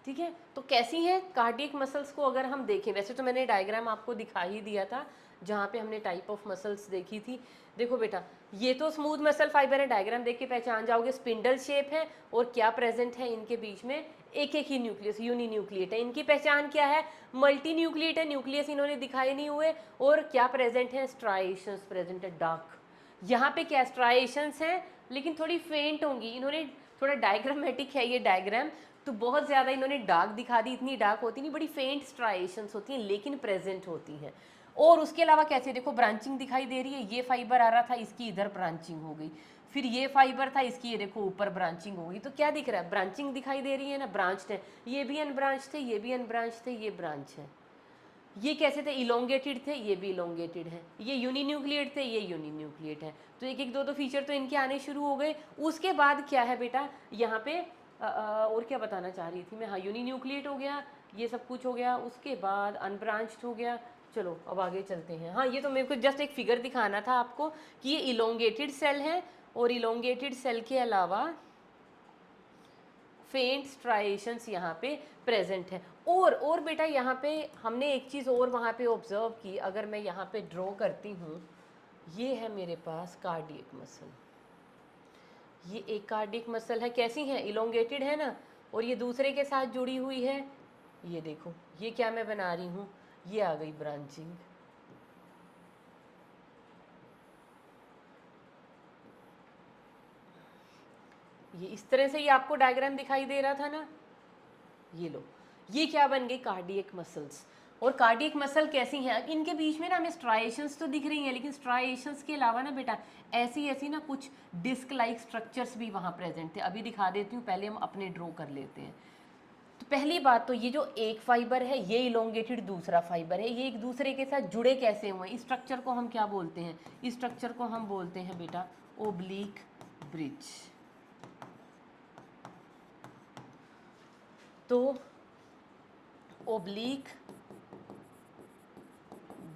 ठीक है, तो कैसी हैं कार्डियक मसल्स को अगर हम देखें, वैसे तो मैंने डायग्राम आपको दिखा ही दिया था जहाँ पे हमने टाइप ऑफ मसल्स देखी थी। देखो बेटा, ये तो स्मूथ मसल फाइबर है, डायग्राम देख के पहचान जाओगे, स्पिंडल शेप है, और क्या प्रेजेंट है इनके बीच में, एक एक ही न्यूक्लियस, यूनी न्यूक्लिएट है। इनकी पहचान क्या है, मल्टी न्यूक्लिएट है, न्यूक्लियस इन्होंने दिखाए नहीं हुए, और क्या प्रेजेंट है, स्ट्राइशंस प्रेजेंट है, डार्क। यहाँ पे क्या स्ट्राइशंस हैं लेकिन थोड़ी फेंट होंगी, इन्होंने थोड़ा डायग्रामेटिक है ये डायग्राम, तो बहुत ज़्यादा इन्होंने डार्क दिखा दी, इतनी डार्क होती नहीं, बड़ी फेंट स्ट्राइशंस होती हैं लेकिन प्रेजेंट होती हैं। और उसके अलावा कैसे, देखो ब्रांचिंग दिखाई दे रही है, ये फाइबर आ रहा था, इसकी इधर ब्रांचिंग हो गई, फिर ये फाइबर था, इसकी ये देखो ऊपर ब्रांचिंग हो गई, तो क्या दिख रहा है, ब्रांचिंग दिखाई दे रही है ना, ब्रांच्ड है, ये भी अनब्रांच थे, ये भी अनब्रांच थे, ये ब्रांच है। ये कैसे थे, इलोंगेटेड थे, ये भी इलोंगेटेड है, ये यूनिन्यूक्लिएट थे, ये यूनिन्यूक्लिएट है। तो एक एक दो दो फीचर तो इनके आने शुरू हो गए। उसके बाद क्या है बेटा, यहाँ पे और क्या बताना चाह रही थी मैं, हाँ यूनिन्यूक्लिएट हो गया, ये सब कुछ हो गया, उसके बाद अनब्रांच्ड हो गया, चलो अब आगे चलते हैं। हाँ, ये तो मेरे को जस्ट एक फिगर दिखाना था आपको कि ये इलोंगेटेड सेल है और इलोंगेटेड सेल के अलावा फेंट स्ट्राइएशंस यहाँ पे प्रेजेंट है। और बेटा यहाँ पे हमने एक चीज़ और वहाँ पे ऑब्जर्व की, अगर मैं यहाँ पे ड्रॉ करती हूँ, ये है मेरे पास कार्डियक मसल, ये एक कार्डियक मसल है, कैसी है, इलोंगेटेड है ना, और ये दूसरे के साथ जुड़ी हुई है। ये देखो, ये क्या मैं बना रही हूँ, ये आ गई ब्रांचिंग। ये इस तरह से ये आपको डायग्राम दिखाई दे रहा था ना, ये लो, ये क्या बन गई, कार्डियक मसल्स। और कार्डियक मसल कैसी हैं, अब इनके बीच में ना हमें स्ट्राइएशंस तो दिख रही हैं, लेकिन स्ट्राइएशंस के अलावा ना बेटा ऐसी ऐसी ना कुछ डिस्क लाइक स्ट्रक्चर्स भी वहाँ प्रेजेंट थे। अभी दिखा देती हूँ, पहले हम अपने ड्रॉ कर लेते हैं। तो पहली बात तो ये जो एक फाइबर है, ये इलोंगेटेड दूसरा फाइबर है, ये एक दूसरे के साथ जुड़े कैसे हुए, इस स्ट्रक्चर को हम क्या बोलते हैं, इस स्ट्रक्चर को हम बोलते हैं बेटा ओब्लिक ब्रिज। तो ओब्लिक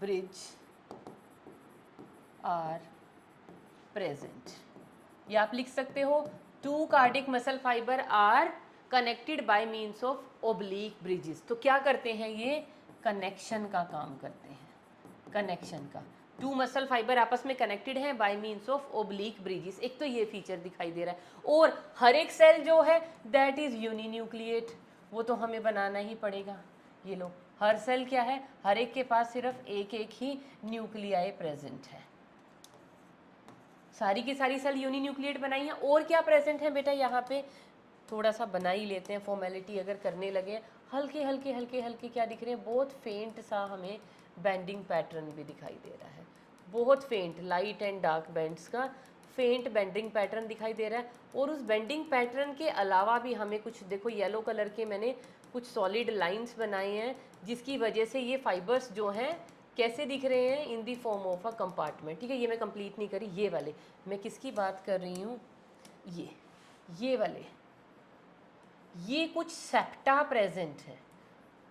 ब्रिज आर प्रेजेंट, या आप लिख सकते हो two cardiac muscle fibre are connected by means of oblique bridges. तो क्या करते हैं, ये कनेक्शन का काम करते हैं, कनेक्शन का, टू मसल फाइबर आपस में कनेक्टेड हैं by means of oblique bridges. एक तो ये फीचर दिखाई दे रहा है। और हर एक सेल जो है दैट इज यूनिन्यूक्लिएट, वो तो हमें बनाना ही पड़ेगा। ये लो, हर सेल क्या है, हर एक के पास सिर्फ एक एक ही न्यूक्लियाई प्रेजेंट है, सारी की सारी सेल यूनिन्यूक्लिएट बनाई हैं। और क्या प्रेजेंट है बेटा यहाँ पे, थोड़ा सा बना ही लेते हैं, फॉर्मेलिटी अगर करने लगे। हल्के हल्के हल्के हल्के क्या दिख रहे हैं, बहुत फेंट सा हमें बेंडिंग पैटर्न भी दिखाई दे रहा है, बहुत फेंट, लाइट एंड डार्क बैंड्स का फेंट बेंडिंग पैटर्न दिखाई दे रहा है। और उस बेंडिंग पैटर्न के अलावा भी हमें कुछ, देखो येलो कलर के मैंने कुछ सॉलिड लाइंस बनाए हैं, जिसकी वजह से ये फाइबर्स जो हैं कैसे दिख रहे हैं, in the form of a compartment. ठीक है, ये मैं कंप्लीट नहीं करी, ये वाले मैं किसकी बात कर रही हूँ, ये वाले, ये कुछ सेप्टा प्रेजेंट है,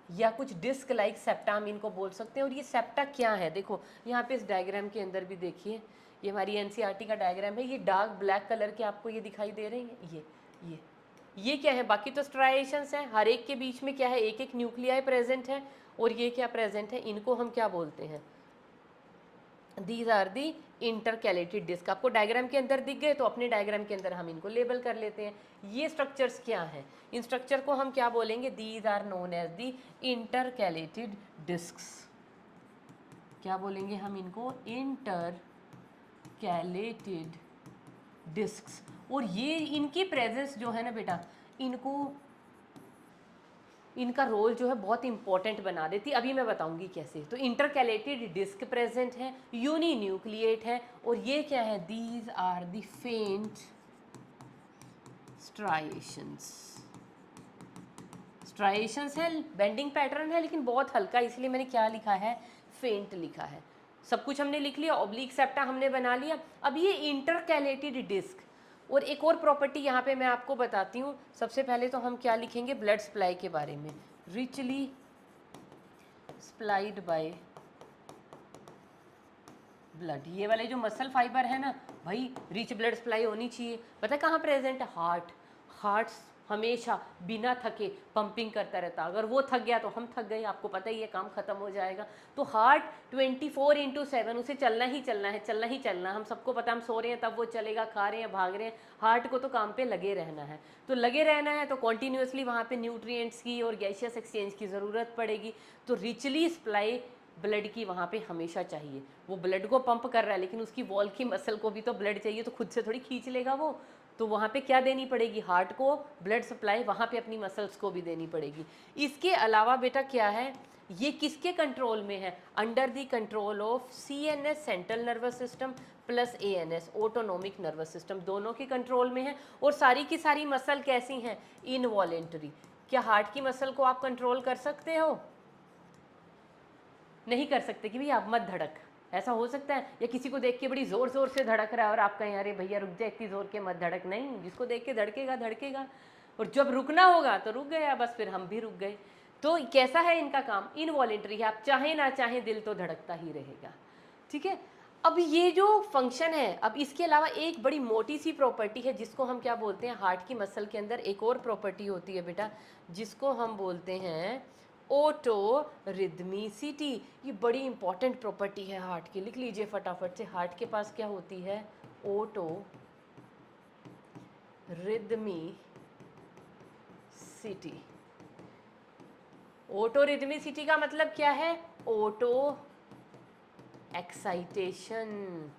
या कुछ डिस्क लाइक सेप्टा हम इनको बोल सकते हैं। और ये सेप्टा क्या है, देखो यहाँ पे इस डायग्राम के अंदर भी देखिए, ये हमारी एनसीईआरटी का डायग्राम है, ये डार्क ब्लैक कलर के आपको ये दिखाई दे रहे हैं, ये क्या है, बाकी तो स्ट्राइएशंस हैं, हर एक के बीच में क्या है, एक एक न्यूक्लियाई प्रेजेंट है। और ये क्या प्रेजेंट है, इनको हम क्या बोलते हैं, these are the intercalated disc. आपको डायग्राम के अंदर दिख गए तो अपने डायग्राम के अंदर हम इनको लेबल कर लेते हैं। ये स्ट्रक्चर्स क्या हैं, इन स्ट्रक्चर को हम क्या बोलेंगे, these are known as the intercalated discs. क्या बोलेंगे हम इनको, इंटरकैलेटेड डिस्क्स। और ये इनकी प्रेजेंस जो है ना बेटा, इनको, इनका रोल जो है बहुत इंपॉर्टेंट बना देती है। अभी मैं बताऊंगी कैसे। तो इंटरकैलेटेड डिस्क प्रेजेंट है, यूनिन्यूक्लिएट है, और ये क्या है, these are the faint striations. Striations है, बेंडिंग पैटर्न है, लेकिन बहुत हल्का, इसलिए मैंने क्या लिखा है, फेंट लिखा है। सब कुछ हमने लिख लिया, ऑब्लिक सेप्टा हमने बना लिया। अब ये इंटरकैलेटेड डिस्क, और एक और प्रॉपर्टी यहाँ पे मैं आपको बताती हूँ। सबसे पहले तो हम क्या लिखेंगे, ब्लड सप्लाई के बारे में, रिचली सप्लाइड बाय ब्लड। ये वाले जो मसल फाइबर है ना भाई, रिच ब्लड सप्लाई होनी चाहिए। पता है कहाँ प्रेजेंट है, हार्ट हमेशा बिना थके पंपिंग करता रहता, अगर वो थक गया तो हम थक गए, आपको पता ही है, काम खत्म हो जाएगा। तो हार्ट 24/7 उसे चलना ही चलना है, चलना ही चलना। हम सबको पता, हम सो रहे हैं तब वो चलेगा, खा रहे हैं, भाग रहे हैं, हार्ट को तो काम पे लगे रहना है। तो लगे रहना है तो कॉन्टीन्यूसली वहाँ पे न्यूट्रिएंट्स की और गैसियस एक्सचेंज की ज़रूरत पड़ेगी। तो रिचली सप्लाई ब्लड की वहाँ पे हमेशा चाहिए। वो ब्लड को पंप कर रहा है, लेकिन उसकी वॉल की मसल को भी तो ब्लड चाहिए, तो खुद से थोड़ी खींच लेगा वो। तो वहाँ पे क्या देनी पड़ेगी, हार्ट को ब्लड सप्लाई, वहाँ पे अपनी मसल्स को भी देनी पड़ेगी। इसके अलावा बेटा क्या है, ये किसके कंट्रोल में है, under the control of CNS central nervous system plus ANS autonomic nervous system, दोनों के कंट्रोल में है। और सारी की सारी मसल कैसी हैं, इनवॉलेंटरी। क्या हार्ट की मसल को आप कंट्रोल कर सकते हो, नहीं कर सकते कि भैया आप मत धड़क, ऐसा हो सकता है? या किसी को देख के बड़ी ज़ोर ज़ोर से धड़क रहा है और आप कहें अरे भैया रुक जा, इतनी ज़ोर के मत धड़क, नहीं, जिसको देख के धड़केगा धड़केगा। और जब रुकना होगा तो रुक गया, बस फिर हम भी रुक गए। तो कैसा है इनका काम, इनवॉलेंटरी है, आप चाहे ना चाहे दिल तो धड़कता ही रहेगा, ठीक है। अब ये जो फंक्शन है, अब इसके अलावा एक बड़ी मोटी सी प्रॉपर्टी है जिसको हम क्या बोलते हैं, हार्ट की मसल के अंदर एक और प्रॉपर्टी होती है बेटा जिसको हम बोलते हैं ओटो रिदमिसिटी। ये बड़ी इंपॉर्टेंट प्रॉपर्टी है हार्ट की, लिख लीजिए फटाफट से। हार्ट के पास क्या होती है, ओटो रिदमिसिटी। ओटो रिदमिसिटी का मतलब क्या है, ओटो एक्साइटेशन।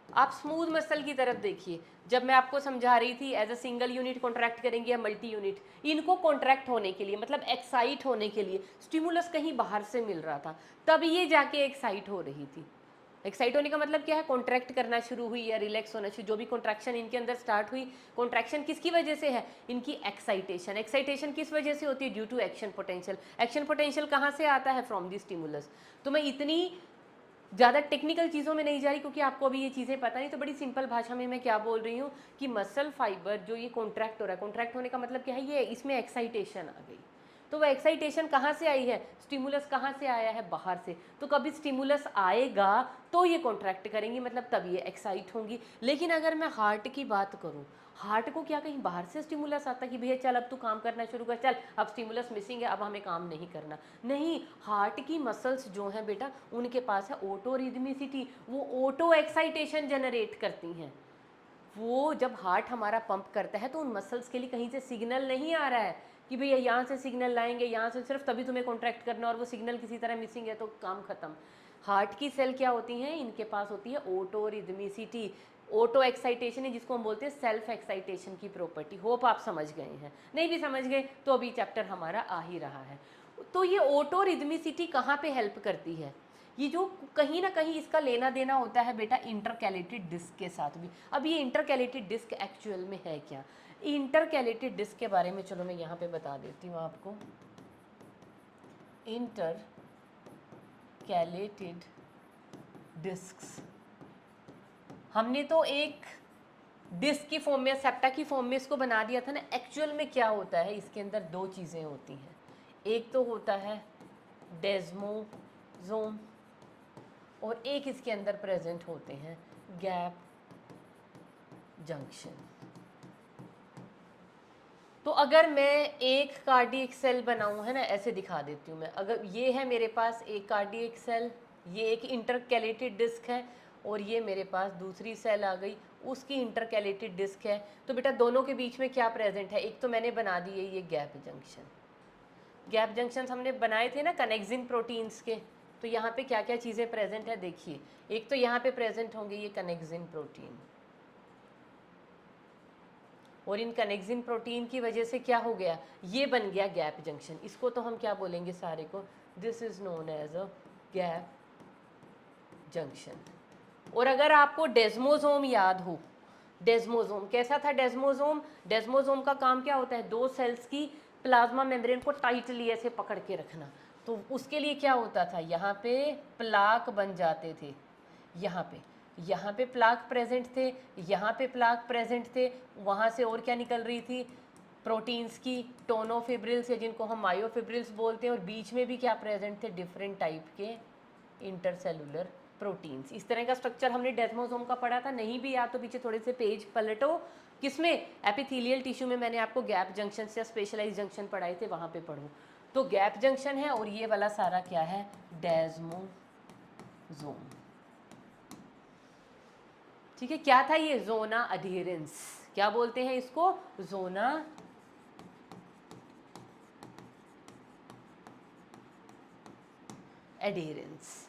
आप स्मूथ मसल की तरफ देखिए, जब मैं आपको समझा रही थी as a single unit contract करेंगे या मल्टी यूनिट, इनको कॉन्ट्रैक्ट होने के लिए मतलब एक्साइट होने के लिए स्टिमुलस कहीं बाहर से मिल रहा था, तब ये जाके एक्साइट हो रही थी। एक्साइट होने का मतलब क्या है, कॉन्ट्रैक्ट करना शुरू हुई या रिलैक्स होना शुरू, जो भी कॉन्ट्रैक्शन इनके अंदर स्टार्ट हुई, कॉन्ट्रैक्शन किसकी वजह से है, इनकी एक्साइटेशन। एक्साइटेशन किस वजह से होती है, due to action potential. Action potential कहाँ से आता है, फ्रॉम दी स्टिमुलस। तो मैं इतनी ज़्यादा टेक्निकल चीज़ों में नहीं जा रही क्योंकि आपको अभी ये चीज़ें पता नहीं, तो बड़ी सिंपल भाषा में मैं क्या बोल रही हूँ कि मसल फाइबर जो ये कॉन्ट्रैक्ट हो रहा है, कॉन्ट्रैक्ट होने का मतलब क्या है, ये इसमें एक्साइटेशन आ गई। तो वह एक्साइटेशन कहाँ से आई है, स्टिमुलस कहाँ से आया है, बाहर से। तो कभी स्टिमुलस आएगा तो ये कॉन्ट्रैक्ट करेंगी, मतलब तब ये एक्साइट होंगी। लेकिन अगर मैं हार्ट की बात करूँ, हार्ट को क्या कहीं बाहर से स्टिमुलस आता कि भैया चल अब तू काम करना शुरू कर, चल अब स्टिमुलस मिसिंग है अब हमें काम नहीं करना। नहीं, हार्ट की मसल्स जो हैं बेटा उनके पास है ओटो रिदमिसिटी, वो ओटो एक्साइटेशन जनरेट करती हैं। वो जब हार्ट हमारा पंप करता है तो उन मसल्स के लिए कहीं से सिग्नल नहीं आ रहा है कि भैया यहाँ से सिग्नल लाएंगे, यहाँ से सिर्फ तभी तुम्हें कॉन्ट्रैक्ट करना, और वो सिग्नल किसी तरह मिसिंग है तो काम खत्म। हार्ट की सेल क्या होती हैं, इनके पास होती है ओटो रिदमिसिटी, ओटो एक्साइटेशन है जिसको हम बोलते हैं सेल्फ एक्साइटेशन की प्रॉपर्टी। होप आप समझ गए हैं, नहीं भी समझ गए तो अभी चैप्टर हमारा आ ही रहा है। तो ये ओटो रिदमिसिटी कहाँ पे हेल्प करती है, ये जो कहीं ना कहीं इसका लेना देना होता है बेटा इंटरकैलेटेड डिस्क के साथ भी। अब ये इंटरकैलेटेड डिस्क एक्चुअल में है क्या, इंटरकैलेटेड डिस्क के बारे में चलो मैं यहाँ पे बता देती हूँ आपको। इंटरकैलेटेड डिस्क्स, हमने तो एक डिस्क की फॉर्म में, सेप्टा की फॉर्म में इसको बना दिया था ना। एक्चुअल में क्या होता है, इसके अंदर दो चीज़ें होती हैं, एक तो होता है डेस्मोसोम और एक इसके अंदर प्रेजेंट होते हैं गैप जंक्शन। तो अगर मैं एक कार्डियक सेल बनाऊं, है ना, ऐसे दिखा देती हूँ मैं, अगर ये है मेरे पास एक कार्डियक सेल, ये एक इंटरकैलेटेड डिस्क है, और ये मेरे पास दूसरी सेल आ गई, उसकी इंटरकैलेटेड डिस्क है। तो बेटा दोनों के बीच में क्या प्रेजेंट है, एक तो मैंने बना दी है ये गैप जंक्शन। गैप जंक्शन हमने बनाए थे ना कनेक्सिन प्रोटीन्स के, तो यहाँ पे क्या क्या चीज़ें प्रेजेंट है देखिए। एक तो यहाँ पे प्रेजेंट होंगे ये कनेक्सिन प्रोटीन, और इन कनेक्सिन प्रोटीन की वजह से क्या हो गया, ये बन गया गैप जंक्शन। इसको तो हम क्या बोलेंगे सारे को, this is known as a gap junction. और अगर आपको डेस्मोसोम याद हो, डेस्मोसोम कैसा था, डेस्मोसोम, डेस्मोसोम का काम क्या होता है, दो सेल्स की प्लाज्मा मेम्ब्रेन को टाइटली ऐसे पकड़ के रखना। तो उसके लिए क्या होता था, यहाँ पे प्लाक बन जाते थे, यहाँ पे प्लाक प्रेजेंट थे, यहाँ पे प्लाक प्रेजेंट थे, वहाँ से और क्या निकल रही थी, प्रोटीन्स की टोनोफिब्रिल्स, या जिनको हम मायोफिब्रिल्स बोलते हैं, और बीच में भी क्या प्रेजेंट थे, डिफरेंट टाइप के इंटरसेलुलर प्रोटीन्स। इस तरह का स्ट्रक्चर हमने डेस्मोसोम का पढ़ा था, नहीं भी याद तो पीछे थोड़े से पेज पलटो, किसमें, एपिथेलियल टिश्यू में मैंने आपको गैप जंक्शन या स्पेशलाइज जंक्शन पढ़ाए थे, वहाँ पे पढ़ो। तो गैप जंक्शन है, और ये वाला सारा क्या है, डेस्मोसोम। ठीक है, क्या था ये, जोना अधेरेंस, क्या बोलते हैं इसको, जोना एडेरेंस।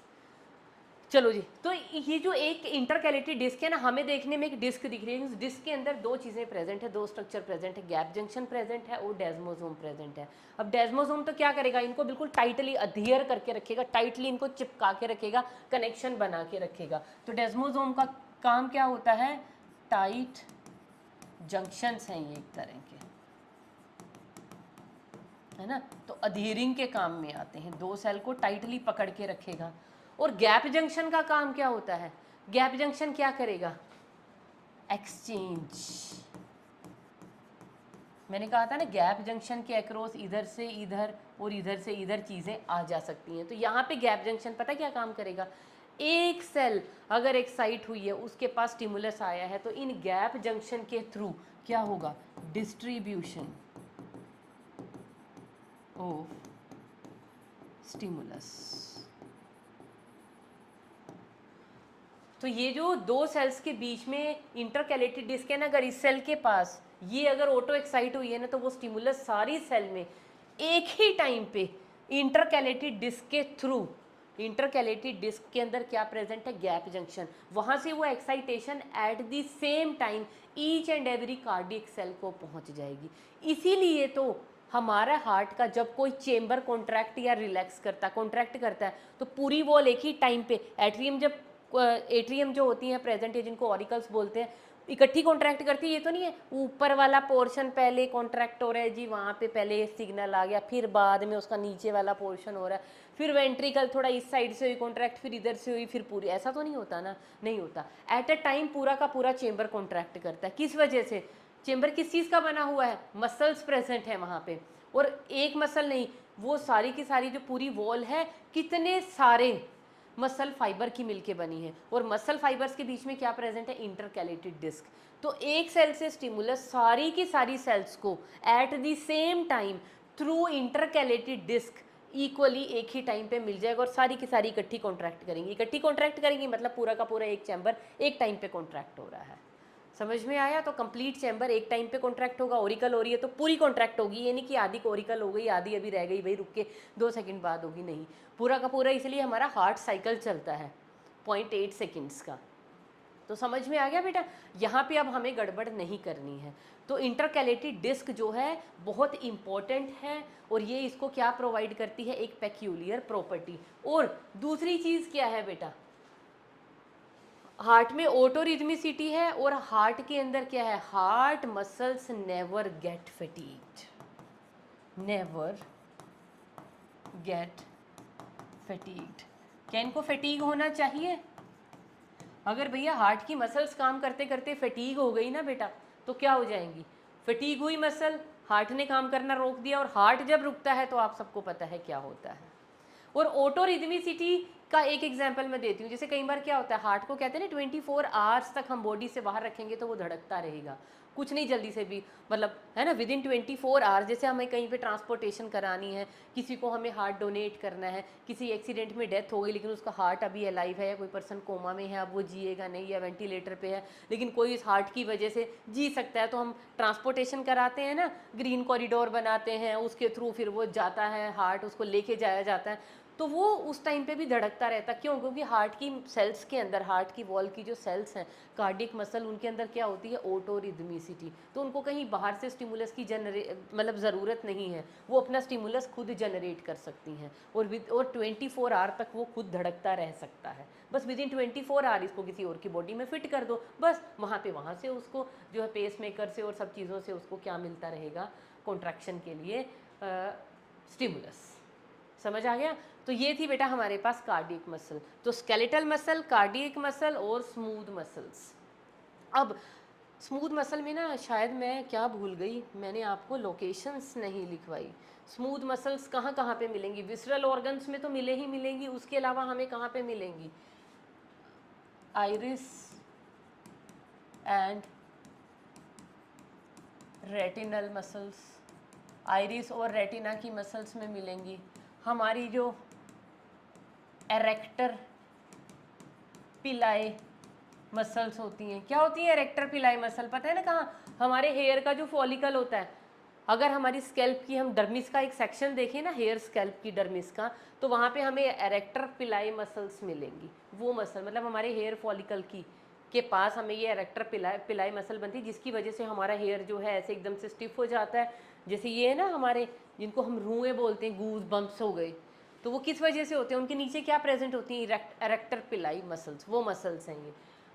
चलो जी, तो ये जो एक इंटरकैलेटेड डिस्क है ना, हमें देखने में एक डिस्क दिख रही है, उस डिस्क के अंदर दो चीज़ें प्रेजेंट है, दो स्ट्रक्चर प्रेजेंट है, गैप जंक्शन प्रेजेंट है और डेस्मोसोम प्रेजेंट है। अब डेस्मोसोम तो क्या करेगा, इनको बिल्कुल टाइटली अधेयर करके रखेगा, टाइटली इनको चिपका के रखेगा, कनेक्शन बना के रखेगा। तो डेस्मोसोम का काम क्या होता है, टाइट जंक्शंस हैं ये एक तरह के, है ना, तो अधीरिंग के काम में आते हैं, दो सेल को टाइटली पकड़ के रखेगा। और गैप जंक्शन का काम क्या होता है, गैप जंक्शन क्या करेगा, एक्सचेंज मैंने कहा था ना गैप जंक्शन के अक्रॉस इधर से इधर और इधर से इधर चीज़ें आ जा सकती हैं। तो यहाँ पे गैप जंक्शन पता क्या काम करेगा, एक सेल अगर एक्साइट हुई है, उसके पास स्टिमुलस आया है, तो इन गैप जंक्शन के थ्रू क्या होगा, डिस्ट्रीब्यूशन ऑफ स्टिमुलस। तो ये जो दो सेल्स के बीच में इंटरकैलेटेड डिस्क है ना, अगर इस सेल के पास ये अगर ऑटो एक्साइट हुई है ना, तो वो स्टिमुलस सारी सेल में एक ही टाइम पे इंटरकैलेटेड डिस्क के थ्रू, इंटरकैलेटेड डिस्क के अंदर क्या प्रेजेंट है, गैप जंक्शन, वहां से वो excitation at the same time each and every cardiac cell को पहुंच जाएगी। इसीलिए तो हमारा हार्ट का जब कोई चेंबर कॉन्ट्रैक्ट या रिलैक्स करता, कॉन्ट्रैक्ट करता है, तो पूरी वॉल एक ही टाइम पे, एट्रियम जब एट्रियम जो होती हैं प्रेजेंट है, जिनको ऑरिकल्स बोलते हैं, इकट्ठी कॉन्ट्रैक्ट करती है। ये तो नहीं है ऊपर वाला पोर्शन पहले कॉन्ट्रैक्ट हो रहा है जी, वहाँ पे पहले सिग्नल आ गया, फिर बाद में उसका नीचे वाला पोर्शन हो रहा है, फिर वेंट्रिकल थोड़ा इस साइड से हुई कॉन्ट्रैक्ट, फिर इधर से हुई, फिर पूरी, ऐसा तो नहीं होता ना, नहीं होता। एट अ टाइम पूरा का पूरा चेंबर कॉन्ट्रैक्ट करता है। किस वजह से, चेंबर किस चीज़ का बना हुआ है, मसल्स प्रेजेंट है वहाँ पे, और एक मसल नहीं, वो सारी की सारी जो पूरी वॉल है, कितने सारे मसल फाइबर की मिलके बनी है, और मसल फाइबर्स के बीच में क्या प्रेजेंट है, इंटरकैलेटेड डिस्क। तो एक सेल से स्टिमुलस सारी की सारी सेल्स को at the same time through intercalated disc equally एक ही टाइम पे मिल जाएगा, और सारी की सारी इकट्ठी कॉन्ट्रैक्ट करेंगी। इकट्ठी कॉन्ट्रैक्ट करेंगी मतलब पूरा का पूरा एक चैम्बर एक टाइम पे कॉन्ट्रैक्ट हो रहा है। समझ में आया? तो कंप्लीट चैम्बर एक टाइम पे कॉन्ट्रैक्ट होगा। ओरिकल हो रही है तो पूरी कॉन्ट्रैक्ट होगी, ये नहीं कि आधी ओरिकल हो गई, आधी अभी रह गई, भाई रुक के 2 सेकंड बाद होगी, नहीं, पूरा का पूरा। इसलिए हमारा हार्ट साइकिल चलता है 0.8 सेकेंड्स का। तो समझ में आ गया बेटा? यहाँ पे अब हमें गड़बड़ नहीं करनी है। तो इंटरकैलेटेड डिस्क जो है बहुत इंपॉर्टेंट है, और ये इसको क्या प्रोवाइड करती है, एक पेक्यूलियर प्रॉपर्टी। और दूसरी चीज़ क्या है बेटा, हार्ट में ऑटोरिथमिसिटी है, और हार्ट के अंदर क्या है, heart muscles never get fatigued, never get fatigued. क्या इनको फैटीग होना चाहिए? अगर भैया हार्ट की मसल्स काम करते करते फैटीग हो गई ना बेटा, तो क्या हो जाएंगी, फैटीग हुई मसल, हार्ट ने काम करना रोक दिया, और हार्ट जब रुकता है तो आप सबको पता है क्या होता है। और ऑटोरिथमिसिटी का एक एग्जांपल मैं देती हूँ। जैसे कई बार क्या होता है, हार्ट को कहते हैं ना 24 आवर्स तक हम बॉडी से बाहर रखेंगे तो वो धड़कता रहेगा, कुछ नहीं जल्दी से भी, मतलब है ना, विदिन 24 आवर्स। जैसे हमें कहीं पे ट्रांसपोर्टेशन करानी है, किसी को हमें हार्ट डोनेट करना है, किसी एक्सीडेंट में डेथ हो गई लेकिन उसका हार्ट अभी अलाइव है, या कोई पर्सन कोमा में है, अब वो जिएगा नहीं, या वेंटिलेटर पे है, लेकिन कोई इस हार्ट की वजह से जी सकता है, तो हम ट्रांसपोर्टेशन कराते हैं ना, ग्रीन कॉरिडोर बनाते हैं, उसके थ्रू फिर वो जाता है हार्ट, उसको लेके जाया जाता है, तो वो उस टाइम पे भी धड़कता रहता। क्यों? क्योंकि हार्ट की सेल्स के अंदर, हार्ट की वॉल की जो सेल्स हैं, कार्डियक मसल, उनके अंदर क्या होती है, ऑटोरिथमिसिटी। तो उनको कहीं बाहर से स्टिमुलस की मतलब ज़रूरत नहीं है, वो अपना स्टिमुलस खुद जनरेट कर सकती हैं, और 24 आवर तक वो खुद धड़कता रह सकता है। बस विदिन 24 आवर इसको किसी और की बॉडी में फिट कर दो, बस वहाँ से उसको जो है पेस मेकर से और सब चीज़ों से उसको क्या मिलता रहेगा, कॉन्ट्रैक्शन के लिए स्टिमुलस। समझ आ गया? तो ये थी बेटा हमारे पास कार्डियक मसल। तो स्केलेटल मसल, कार्डियक मसल और स्मूथ मसल्स। अब स्मूथ मसल में ना शायद मैं क्या भूल गई, मैंने आपको लोकेशंस नहीं लिखवाई। स्मूथ मसल्स कहाँ कहाँ पे मिलेंगी? विसरल ऑर्गन्स में तो मिले ही मिलेंगी, उसके अलावा हमें कहाँ पे मिलेंगी? Iris and retinal muscles, iris और रेटिना की मसल्स में मिलेंगी। हमारी जो एरेक्टर पिलाई मसल्स होती हैं, क्या होती है एरेक्टर पिलाई मसल, पता है ना कहाँ? हमारे हेयर का जो फॉलिकल होता है, अगर हमारी स्कैल्प की हम डर्मिस का एक सेक्शन देखें ना, हेयर स्कैल्प की डर्मिस का, तो वहाँ पे हमें एरेक्टर पिलाई मसल्स मिलेंगी। वो मसल मतलब हमारे हेयर फॉलिकल की के पास हमें ये एरेक्टर पिलाई मसल बनती है, जिसकी वजह से हमारा हेयर जो है ऐसे एकदम से स्टिफ हो जाता है। जैसे ये है ना हमारे, जिनको हम रुएं बोलते हैं, गूज बम्प्स हो गए, तो वो किस वजह से होते हैं? उनके नीचे क्या प्रेजेंट होती हैं? एरेक्टर पिलाई मसल्स, वो मसल्स हैं ये।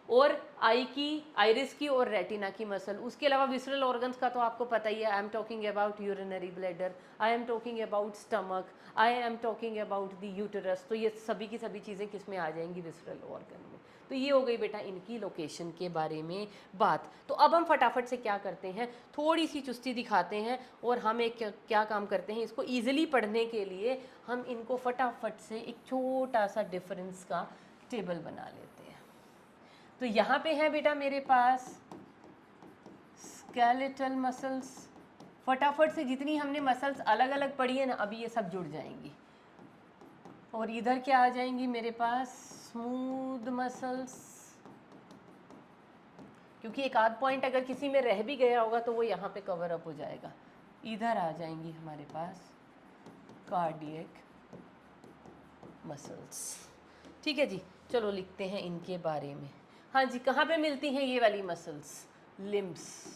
और आई की, आइरिस की और रेटिना की मसल। उसके अलावा विसरल ऑर्गन्स का तो आपको पता ही है। I am talking about urinary bladder, I am talking about stomach, I am talking about the uterus. तो ये सभी की सभी चीज़ें किस में आ जाएंगी? विसरल ऑर्गन में। तो ये हो गई बेटा इनकी लोकेशन के बारे में बात। तो अब हम फटाफट से क्या करते हैं, थोड़ी सी चुस्ती दिखाते हैं और हम एक क्या काम करते हैं, इसको ईजिली पढ़ने के लिए हम इनको फटाफट से एक छोटा सा डिफरेंस का टेबल बना लेते हैं। तो यहाँ पे है बेटा मेरे पास स्केलेटल मसल्स। फटाफट से जितनी हमने मसल्स अलग अलग पढ़ी है ना, अभी ये सब जुड़ जाएंगी। और इधर क्या आ जाएंगी मेरे पास, स्मूथ मसल्स, क्योंकि एक आध पॉइंट अगर किसी में रह भी गया होगा तो वो यहाँ पे कवर अप हो जाएगा। इधर आ जाएंगी हमारे पास कार्डियक मसल्स। ठीक है जी, चलो लिखते हैं इनके बारे में। हाँ जी, कहाँ पे मिलती हैं ये वाली muscles, limbs.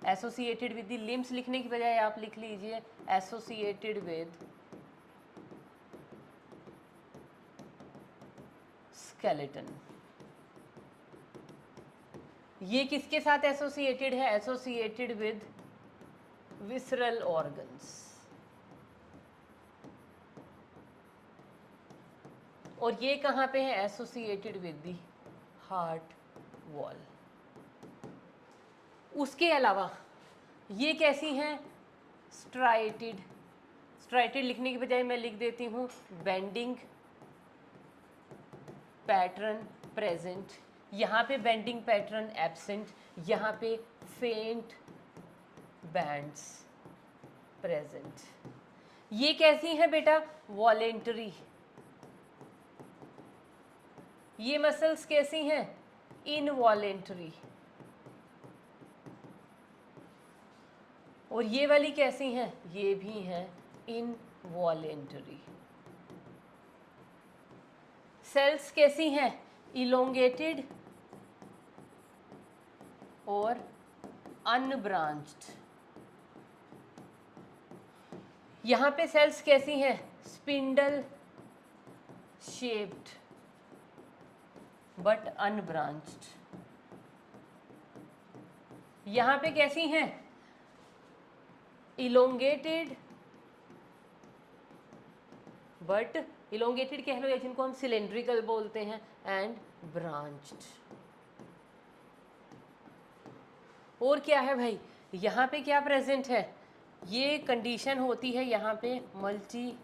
Associated with the limbs लिखने की बजाय आप लिख लीजिए एसोसिएटेड विद स्केलेटन। ये किसके साथ एसोसिएटेड है, एसोसिएटेड विद विसरल ऑर्गन्स। और ये कहाँ पे है, associated with the heart wall. उसके अलावा ये कैसी हैं, स्ट्राइटेड। स्ट्राइटेड लिखने की बजाय मैं लिख देती हूँ बेंडिंग पैटर्न प्रेजेंट। यहाँ पे बेंडिंग पैटर्न एब्सेंट, यहाँ पे फेंट बैंड्स प्रेजेंट। ये कैसी हैं बेटा, वॉलेंटरी। ये मसल्स कैसी हैं, इनवॉलेंटरी। और ये वाली कैसी हैं, ये भी हैं इनवॉलेंटरी। सेल्स कैसी हैं, इलोंगेटेड और अनब्रांच्ड। यहाँ पे सेल्स कैसी हैं, स्पिंडल शेप्ड बट अनब्रांच्ड। यहाँ पे कैसी हैं, इलोंगेटेड बट इलोंगेटेड कह लो या जिनको हम सिलेंड्रिकल बोलते हैं, एंड ब्रांच्ड। और क्या है भाई, यहाँ पे क्या प्रेजेंट है, ये कंडीशन होती है यहाँ पे मल्टी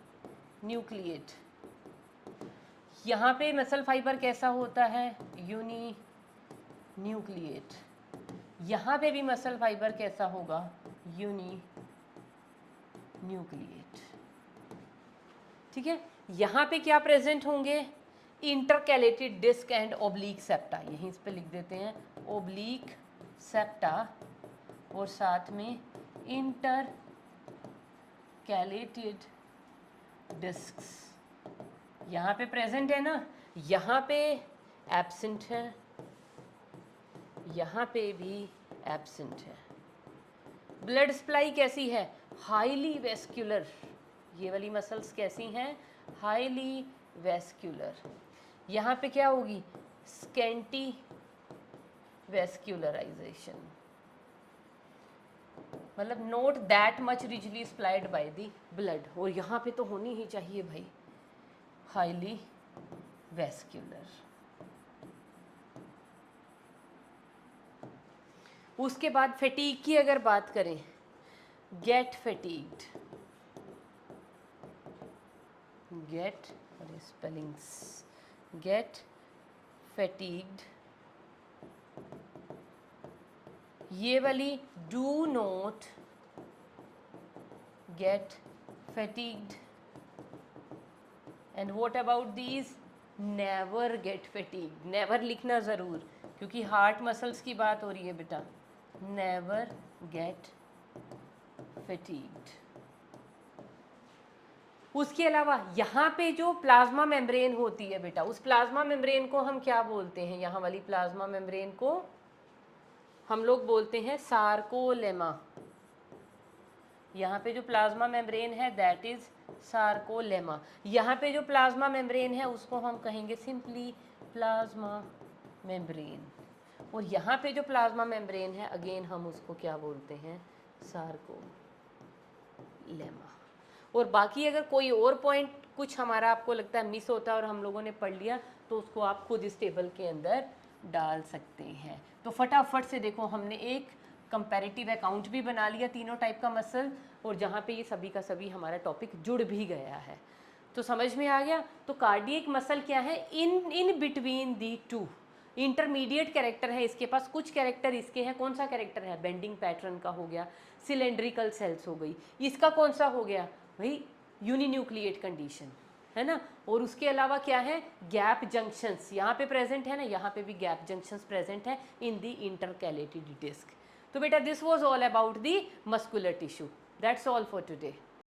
न्यूक्लिएट। यहाँ पे मसल फाइबर कैसा होता है, यूनी न्यूक्लिएट। यहाँ पे भी मसल फाइबर कैसा होगा, यूनी न्यूक्लिएट। ठीक है, यहाँ पे क्या प्रेजेंट होंगे, intercalated disc and oblique septa. यहीं इस पे लिख देते हैं ओब्लिक सेप्टा, और साथ में इंटरकैलेटेड डिस्क्स यहाँ पे प्रेजेंट है ना। यहाँ पे एब्सेंट है, यहाँ पे भी एब्सेंट है। ब्लड सप्लाई कैसी है, हाईली वेस्क्यूलर। ये वाली मसल्स कैसी हैं, हाईली वेस्क्यूलर। यहाँ पे क्या होगी, स्केंटी वेस्क्यूलराइजेशन, मतलब note that much richly supplied by the blood. और यहाँ पे तो होनी ही चाहिए भाई हाईली वेस्क्यूलर। उसके बाद फैटीग की अगर बात करें, गेट फैटीग्ड, गेट और स्पेलिंग्स, गेट फैटीग्ड। ये वाली do not get fatigued, and what about these, never get fatigued. Never लिखना ज़रूर, क्योंकि हार्ट मसल्स की बात हो रही है बेटा। Never get fatigued. उसके अलावा यहाँ पे जो प्लाज्मा मेम्ब्रेन होती है बेटा, उस प्लाज्मा मेम्ब्रेन को हम क्या बोलते हैं, यहाँ वाली प्लाज्मा मेम्ब्रेन को हम लोग बोलते हैं सार्कोलेमा। यहाँ पे जो प्लाज्मा मेम्ब्रेन है दैट इज सार्कोलेमा। यहाँ पे जो प्लाज्मा मेम्ब्रेन है उसको हम कहेंगे सिंपली प्लाज्मा मेम्ब्रेन। और यहाँ पे जो प्लाज्मा मेम्ब्रेन है अगेन हम उसको क्या बोलते हैं, सार्कोलेमा। और बाकी अगर कोई और पॉइंट कुछ हमारा आपको लगता है मिस होता है और हम लोगों ने पढ़ लिया तो उसको आप खुद इस टेबल के अंदर डाल सकते हैं। तो फटाफट से देखो, हमने एक कंपैरेटिव अकाउंट भी बना लिया तीनों टाइप का मसल, और जहाँ पे ये सभी का सभी हमारा टॉपिक जुड़ भी गया है। तो समझ में आ गया। तो कार्डियक मसल क्या है? In between the two, intermediate character है इसके पास। कुछ कैरेक्टर इसके हैं, कौन सा कैरेक्टर है? बेंडिंग पैटर्न का हो गया, सिलेंड्रिकल सेल्स हो गई। इसका कौन सा हो गया भाई? यूनिन्यूक्लिएट कंडीशन, है ना। और उसके अलावा क्या है? गैप जंक्शंस यहाँ पे प्रेजेंट है ना, यहाँ पे भी गैप जंक्शंस प्रेजेंट है इन दी इंटरकैलेटेड डिस्क। तो बेटा this was all about the muscular tissue. That's all for today.